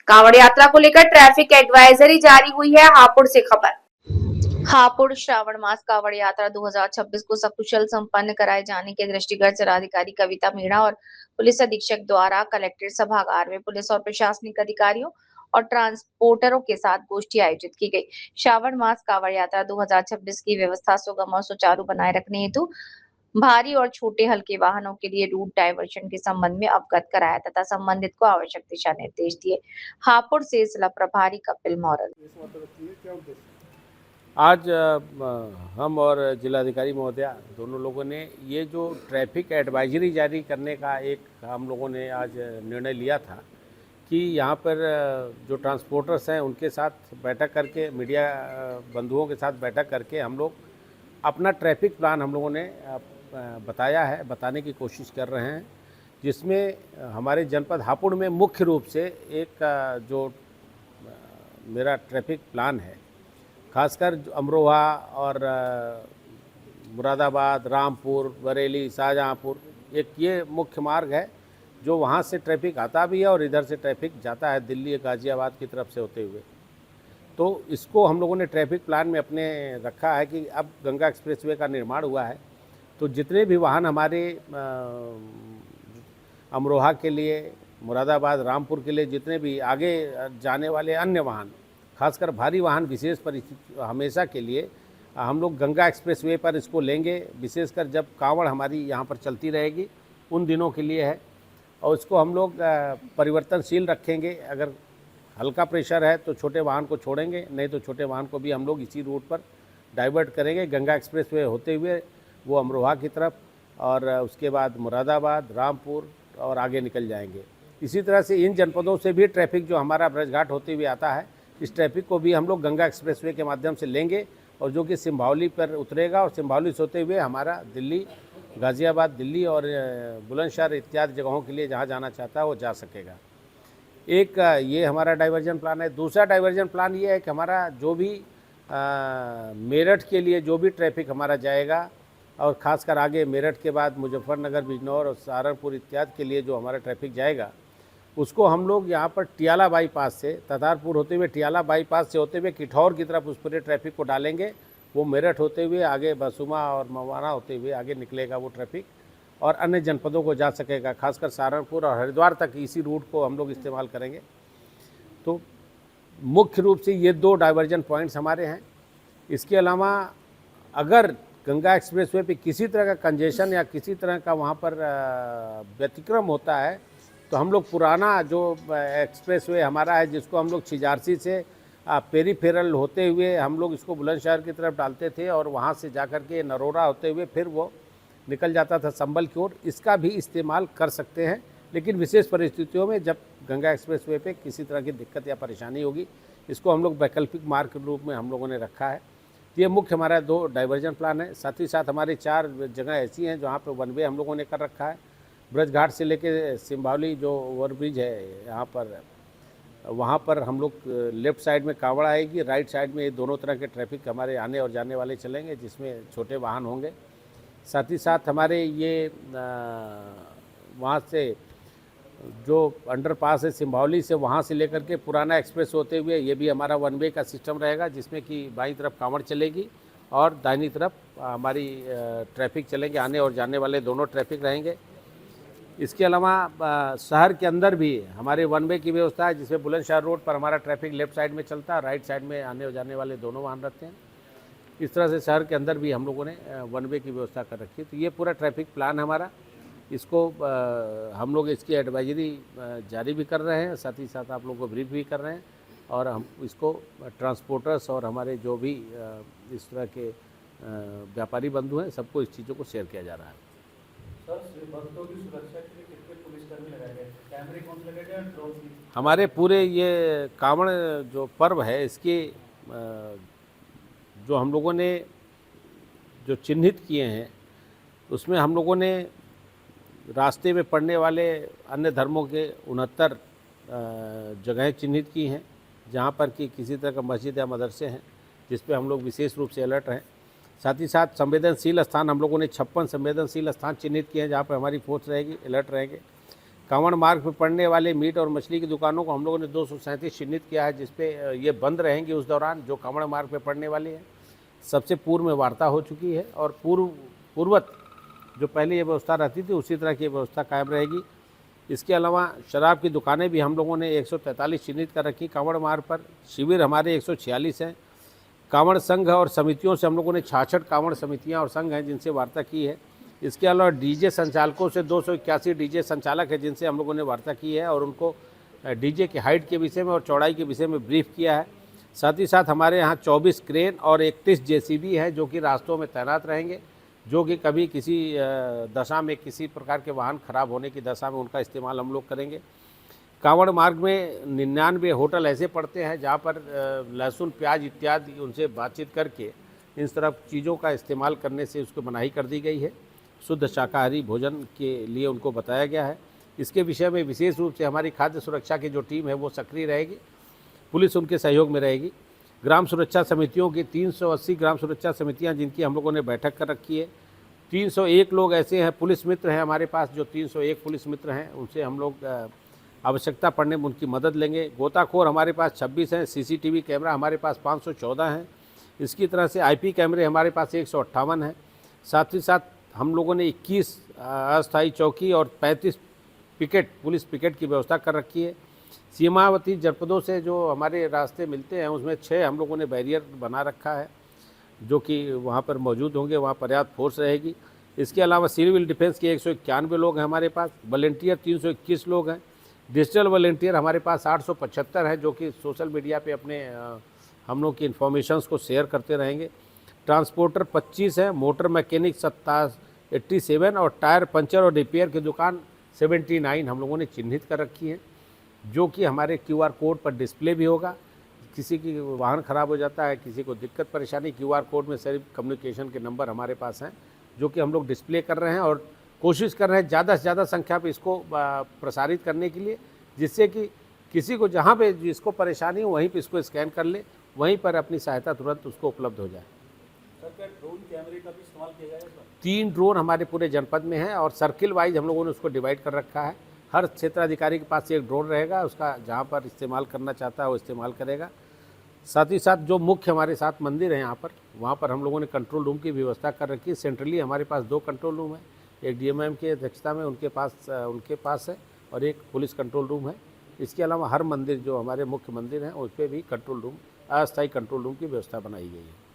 कांवड़ यात्रा को लेकर ट्रैफिक एडवाइजरी जारी हुई है। हापुड़ से खबर। हापुड़ श्रावण मास कांवड़ यात्रा 2026 को सकुशल संपन्न कराए जाने के दृष्टिगत जिलाधिकारी कविता मीणा और पुलिस अधीक्षक द्वारा कलेक्ट्रेट सभागार में पुलिस और प्रशासनिक अधिकारियों और ट्रांसपोर्टरों के साथ गोष्ठी आयोजित की गई। श्रावण मास कांवड़ यात्रा 2026 की व्यवस्था सुगम और सुचारू बनाए रखने हेतु भारी और छोटे हल्के वाहनों के लिए रूट डायवर्शन के संबंध में अवगत कराया तथा संबंधित को आवश्यक दिशा निर्देश दिए। हापुड़ से जिला प्रभारी कपिल मौर्य। आज हम और जिलाधिकारी महोदया दोनों लोगों ने ये जो ट्रैफिक एडवाइजरी जारी करने का एक हम लोगों ने आज निर्णय लिया था कि यहाँ पर जो ट्रांसपोर्टर्स हैं उनके साथ बैठक करके, मीडिया बंधुओं के साथ बैठक करके हम लोग अपना ट्रैफिक प्लान हम लोगों ने बताया है, बताने की कोशिश कर रहे हैं, जिसमें हमारे जनपद हापुड़ में मुख्य रूप से एक जो मेरा ट्रैफिक प्लान है, खासकर अमरोहा और मुरादाबाद, रामपुर, बरेली, शाहजहाँपुर, एक ये मुख्य मार्ग है जो वहाँ से ट्रैफिक आता भी है और इधर से ट्रैफिक जाता है दिल्ली, गाज़ियाबाद की तरफ से होते हुए। तो इसको हम लोगों ने ट्रैफिक प्लान में अपने रखा है कि अब गंगा एक्सप्रेसवे का निर्माण हुआ है, तो जितने भी वाहन हमारे अमरोहा के लिए, मुरादाबाद, रामपुर के लिए जितने भी आगे जाने वाले अन्य वाहन, खासकर भारी वाहन विशेष परिस्थिति हमेशा के लिए हम लोग गंगा एक्सप्रेसवे पर इसको लेंगे, विशेषकर जब कांवड़ हमारी यहाँ पर चलती रहेगी उन दिनों के लिए है। और इसको हम लोग परिवर्तनशील रखेंगे। अगर हल्का प्रेशर है तो छोटे वाहन को छोड़ेंगे, नहीं तो छोटे वाहन को भी हम लोग इसी रूट पर डाइवर्ट करेंगे गंगा एक्सप्रेसवे होते हुए वो अमरोहा की तरफ, और उसके बाद मुरादाबाद, रामपुर और आगे निकल जाएंगे। इसी तरह से इन जनपदों से भी ट्रैफिक जो हमारा ब्रजघाट होते हुए आता है, इस ट्रैफिक को भी हम लोग गंगा एक्सप्रेसवे के माध्यम से लेंगे और जो कि सिंभावली पर उतरेगा और सिंभावली से होते हुए हमारा दिल्ली, गाज़ियाबाद, दिल्ली और बुलंदशहर इत्यादि जगहों के लिए जहाँ जाना चाहता है वो जा सकेगा। एक ये हमारा डाइवर्जन प्लान है। दूसरा डाइवर्जन प्लान ये है कि हमारा जो भी मेरठ के लिए जो भी ट्रैफिक हमारा जाएगा और ख़ासकर आगे मेरठ के बाद मुजफ्फरनगर, बिजनौर और सहारनपुर इत्यादि के लिए जो हमारा ट्रैफिक जाएगा, उसको हम लोग यहाँ पर टियाला बाईपास से, ततारपुर होते हुए टियाला बाईपास से होते हुए किठौर की तरफ उस पूरे ट्रैफिक को डालेंगे। वो मेरठ होते हुए आगे बसुमा और मवाना होते हुए आगे निकलेगा वो ट्रैफिक और अन्य जनपदों को जा सकेगा। खासकर सहारनपुर और हरिद्वार तक इसी रूट को हम लोग इस्तेमाल करेंगे। तो मुख्य रूप से ये दो डाइवर्जन पॉइंट्स हमारे हैं। इसके अलावा अगर गंगा एक्सप्रेसवे पे किसी तरह का कंजेशन या किसी तरह का वहाँ पर व्यतिक्रम होता है तो हम लोग पुराना जो एक्सप्रेसवे हमारा है, जिसको हम लोग छिजारसी से पेरीफेरल होते हुए हम लोग इसको बुलंदशहर की तरफ डालते थे और वहाँ से जाकर के नरोरा होते हुए फिर वो निकल जाता था संभल की ओर, इसका भी इस्तेमाल कर सकते हैं। लेकिन विशेष परिस्थितियों में जब गंगा एक्सप्रेसवे पे किसी तरह की दिक्कत या परेशानी होगी, इसको हम लोग वैकल्पिक मार्ग के रूप में हम लोगों ने रखा है। ये मुख्य हमारा दो डाइवर्जन प्लान है। साथ ही साथ हमारे 4 जगह ऐसी हैं जहाँ पे वन वे हम लोगों ने कर रखा है। ब्रजघाट से लेके सिंभावली जो ओवरब्रिज है यहाँ पर, वहाँ पर हम लोग लेफ़्ट साइड में कांवड़ आएगी, राइट साइड में ये दोनों तरह के ट्रैफिक हमारे आने और जाने वाले चलेंगे, जिसमें छोटे वाहन होंगे। साथ ही साथ हमारे ये वहाँ से जो अंडरपास है सिंभावली से, वहाँ से लेकर के पुराना एक्सप्रेस होते हुए ये भी हमारा वन वे का सिस्टम रहेगा, जिसमें कि बाईं तरफ कांवड़ चलेगी और दाहिनी तरफ हमारी ट्रैफिक चलेंगे, आने और जाने वाले दोनों ट्रैफिक रहेंगे। इसके अलावा शहर के अंदर भी हमारे वन वे की व्यवस्था है, जिसमें बुलंदशहर रोड पर हमारा ट्रैफिक लेफ़्ट साइड में चलता है, राइट साइड में आने और जाने वाले दोनों वाहन रहते हैं। इस तरह से शहर के अंदर भी हम लोगों ने वन वे की व्यवस्था कर रखी है। तो ये पूरा ट्रैफिक प्लान हमारा, इसको हम लोग इसकी एडवाइजरी जारी भी कर रहे हैं, साथ ही साथ आप लोगों को ब्रीफ भी कर रहे हैं और हम इसको ट्रांसपोर्टर्स और हमारे जो भी इस तरह के व्यापारी बंधु हैं सबको इस चीज़ों को शेयर किया जा रहा है। सर, भक्तों की सुरक्षा के लिए कितने पुलिसकर्मी लगाए गए? कैमरे कौन से लगाए गए और ड्रोन की? हमारे पूरे ये कांवड़ जो पर्व है, इसके जो हम लोगों ने जो चिन्हित किए हैं, उसमें हम लोगों ने रास्ते में पड़ने वाले अन्य धर्मों के 69 जगहें चिन्हित की हैं, जहाँ पर कि किसी तरह का मस्जिद या मदरसे हैं, जिस पे हम लोग विशेष रूप से अलर्ट हैं। साथ ही साथ संवेदनशील स्थान हम लोगों ने 56 संवेदनशील स्थान चिन्हित किए हैं, जहाँ पर हमारी फोर्स रहेगी, अलर्ट रहेंगे। कांवड़ मार्ग पर पड़ने वाले मीट और मछली की दुकानों को हम लोगों ने 237 चिन्हित किया है, जिसपे ये बंद रहेंगी उस दौरान जो कांवड़ मार्ग पर पड़ने वाली है। सबसे पूर्व में वार्ता हो चुकी है और पूर्ववत जो पहले ये व्यवस्था रहती थी उसी तरह की व्यवस्था कायम रहेगी। इसके अलावा शराब की दुकानें भी हम लोगों ने 143 चिन्हित कर रखी कांवड़ मार्ग पर। शिविर हमारे 146 हैं। कांवड़ संघ और समितियों से हम लोगों ने 66 कांवड़ समितियां और संघ हैं जिनसे वार्ता की है। इसके अलावा डीजे संचालकों से 281 डीजे संचालक हैं जिनसे हम लोगों ने वार्ता की है और उनको डीजे की हाइट के विषय में और चौड़ाई के विषय में ब्रीफ किया है। साथ ही साथ हमारे यहाँ 24 क्रेन और 31 जेसीबी हैं जो कि रास्तों में तैनात रहेंगे, जो कि कभी किसी दशा में किसी प्रकार के वाहन खराब होने की दशा में उनका इस्तेमाल हम लोग करेंगे। कांवड़ मार्ग में 99 होटल ऐसे पड़ते हैं जहाँ पर लहसुन प्याज इत्यादि उनसे बातचीत करके इन तरह चीज़ों का इस्तेमाल करने से उसको मनाही कर दी गई है। शुद्ध शाकाहारी भोजन के लिए उनको बताया गया है। इसके विषय में विशेष रूप से हमारी खाद्य सुरक्षा की जो टीम है वो सक्रिय रहेगी, पुलिस उनके सहयोग में रहेगी। ग्राम सुरक्षा समितियों की 380 ग्राम सुरक्षा समितियां जिनकी हम लोगों ने बैठक कर रखी है। 301 लोग ऐसे हैं पुलिस मित्र हैं हमारे पास, जो 301 पुलिस मित्र हैं उनसे हम लोग आवश्यकता पड़ने में उनकी मदद लेंगे। गोताखोर हमारे पास 26 हैं। सीसीटीवी कैमरा हमारे पास 514 हैं। इसकी तरह से आईपी कैमरे हमारे पास 158 हैं। साथ ही साथ हम लोगों ने 21 अस्थायी चौकी और 35 पिकेट पुलिस पिकेट की व्यवस्था कर रखी है। सीमावर्ती जनपदों से जो हमारे रास्ते मिलते हैं उसमें 6 हम लोगों ने बैरियर बना रखा है जो कि वहाँ पर मौजूद होंगे, वहाँ पर्याप्त फोर्स रहेगी। इसके अलावा सिविल डिफेंस के 191 लोग हैं हमारे पास। वॉलंटियर 321 लोग हैं। डिजिटल वॉलंटियर हमारे पास 875 हैं जो कि सोशल मीडिया पे अपने हम लोग की इन्फॉर्मेशंस को शेयर करते रहेंगे। ट्रांसपोर्टर 25 हैं। मोटर मैकेनिक 87 और टायर पंचर और रिपेयर की दुकान 79 हम लोगों ने चिन्हित कर रखी है, जो कि हमारे QR कोड पर डिस्प्ले भी होगा। किसी की वाहन ख़राब हो जाता है, किसी को दिक्कत परेशानी, QR कोड में सिर्फ कम्युनिकेशन के नंबर हमारे पास हैं जो कि हम लोग डिस्प्ले कर रहे हैं और कोशिश कर रहे हैं ज़्यादा से ज़्यादा संख्या पे इसको प्रसारित करने के लिए, जिससे कि किसी को जहाँ पे जिसको परेशानी हो वहीं पे इसको स्कैन कर ले, वहीं पर अपनी सहायता तुरंत उसको उपलब्ध हो जाए। सर, क्या ड्रोन कैमरे का भी इस्तेमाल किया जाएगा? 3 ड्रोन हमारे पूरे जनपद में हैं और सर्किल वाइज हम लोगों ने उसको डिवाइड कर रखा है। हर क्षेत्राधिकारी के पास एक ड्रोन रहेगा, उसका जहाँ पर इस्तेमाल करना चाहता है वो इस्तेमाल करेगा। साथ ही साथ जो मुख्य हमारे साथ मंदिर है यहाँ पर, वहाँ पर हम लोगों ने कंट्रोल रूम की व्यवस्था कर रखी है। सेंट्रली हमारे पास 2 कंट्रोल रूम है, एक DMM की अध्यक्षता में उनके पास है और एक पुलिस कंट्रोल रूम है। इसके अलावा हर मंदिर जो हमारे मुख्य मंदिर हैं उस पर भी कंट्रोल रूम, अस्थायी कंट्रोल रूम की व्यवस्था बनाई गई है।